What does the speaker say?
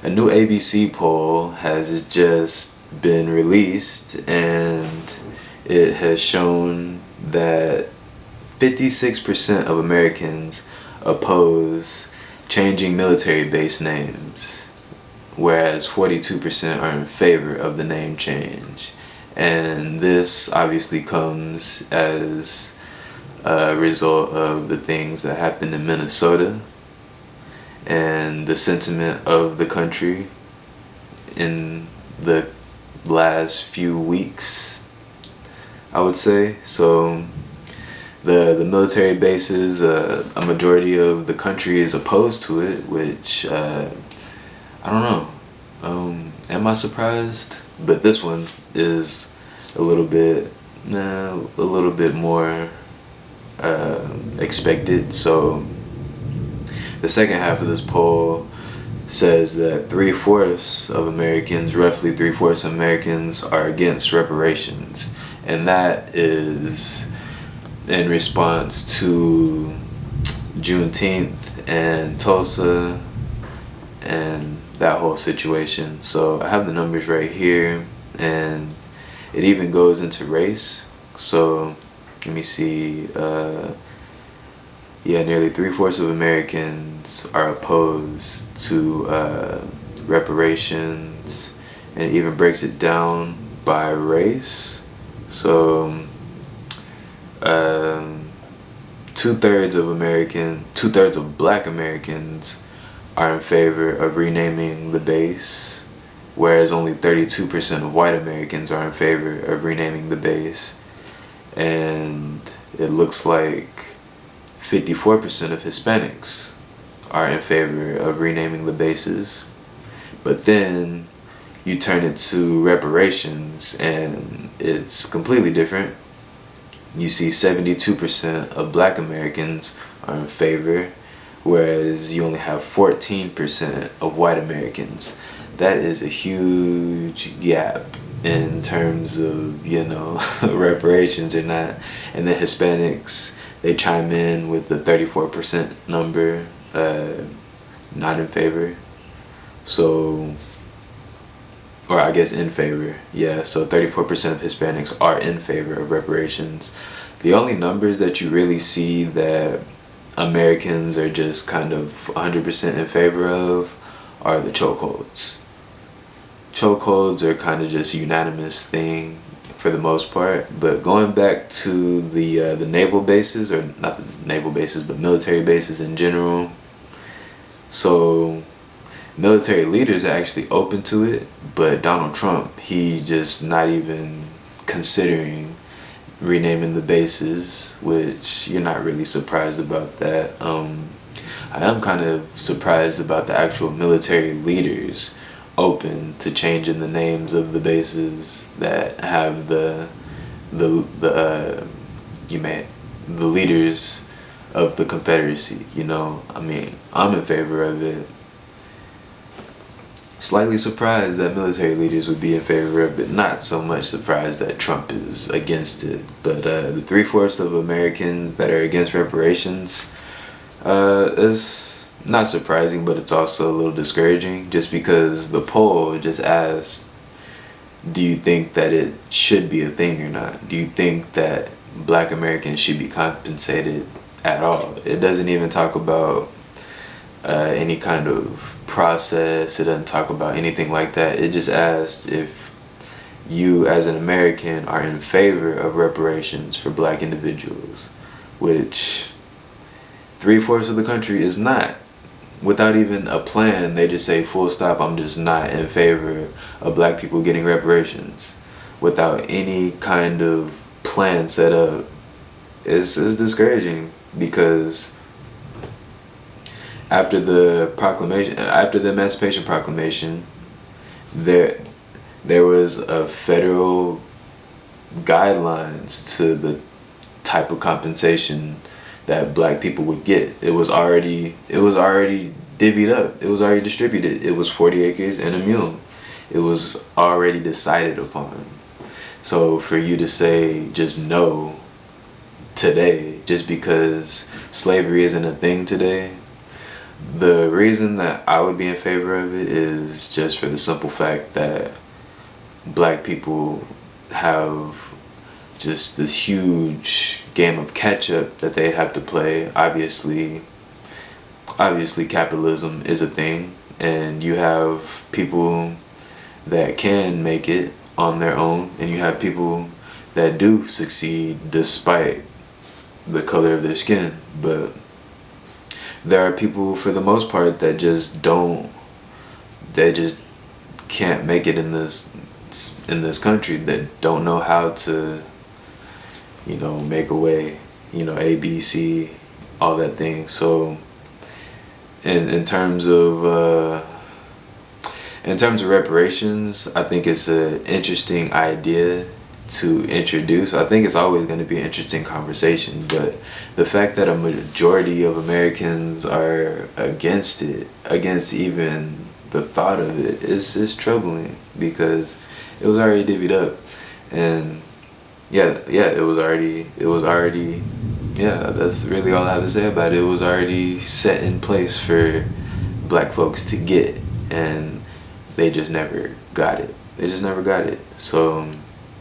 a new ABC poll has just been released, and it has shown that 56% of Americans oppose changing military base names, whereas 42% are in favor of the name change. And this obviously comes as a result of the things that happened in Minnesota and the sentiment of the country in the last few weeks, I would say. So the military bases, a majority of the country is opposed to it, which I don't know. Am I surprised? But this one is a little bit more expected. So the second half of this poll says that roughly three-fourths of Americans are against reparations. And that is in response to Juneteenth and Tulsa and that whole situation. So I have the numbers right here, and it even goes into race. So let me see. Nearly three-fourths of Americans are opposed to reparations, and it even breaks it down by race. So two-thirds of Black Americans are in favor of renaming the base, whereas only 32% of white Americans are in favor of renaming the base. And it looks like 54% of Hispanics are in favor of renaming the bases. But then you turn it to reparations and it's completely different. You see 72% of Black Americans are in favor, whereas you only have 14% of white Americans. That is a huge gap in terms of, reparations or not. And the Hispanics, they chime in with the 34% number, not in favor. So, or I guess in favor. Yeah, so 34% of Hispanics are in favor of reparations. The only numbers that you really see that Americans are just kind of 100% in favor of are the chokeholds. Chokeholds are kind of just a unanimous thing for the most part. But going back to the naval bases, or not the naval bases, but military bases in general. So military leaders are actually open to it, but Donald Trump, he's just not even considering renaming the bases, which you're not really surprised about that. I am kind of surprised about the actual military leaders open to changing the names of the bases that have the leaders of the Confederacy. I mean, I'm in favor of it. Slightly surprised that military leaders would be in favor of it. Not so much surprised that Trump is against it. But the three-fourths of Americans that are against reparations is not surprising, but it's also a little discouraging, just because the poll just asked, do you think that it should be a thing or not? Do you think that Black Americans should be compensated at all? It doesn't even talk about any kind of process. It doesn't talk about anything like that. It just asked if you as an American are in favor of reparations for Black individuals, which three-fourths of the country is not. Without even a plan, they just say full stop, I'm just not in favor of Black people getting reparations, without any kind of plan set up. It's discouraging, because after the Emancipation Proclamation, there was a federal guidelines to the type of compensation that Black people would get. It was already divvied up. It was already distributed. It was 40 acres and a mule. It was already decided upon. So for you to say just no today, just because slavery isn't a thing today, The reason that I would be in favor of it is just for the simple fact that black people have just this huge game of catch up that they have to play. Obviously capitalism is a thing, and you have people that can make it on their own, and you have people that do succeed despite the color of their skin. But there are people, for the most part, that just don't, they just can't make it in this country, that don't know how to, make a way, A, B, C, all that thing. So in terms of reparations, I think it's an interesting idea to introduce. I think it's always going to be an interesting conversation, but the fact that a majority of Americans are against it, against even the thought of it, is troubling, because it was already divvied up. And it was already, that's really all I have to say about it. It was already set in place for black folks to get, and they just never got it. So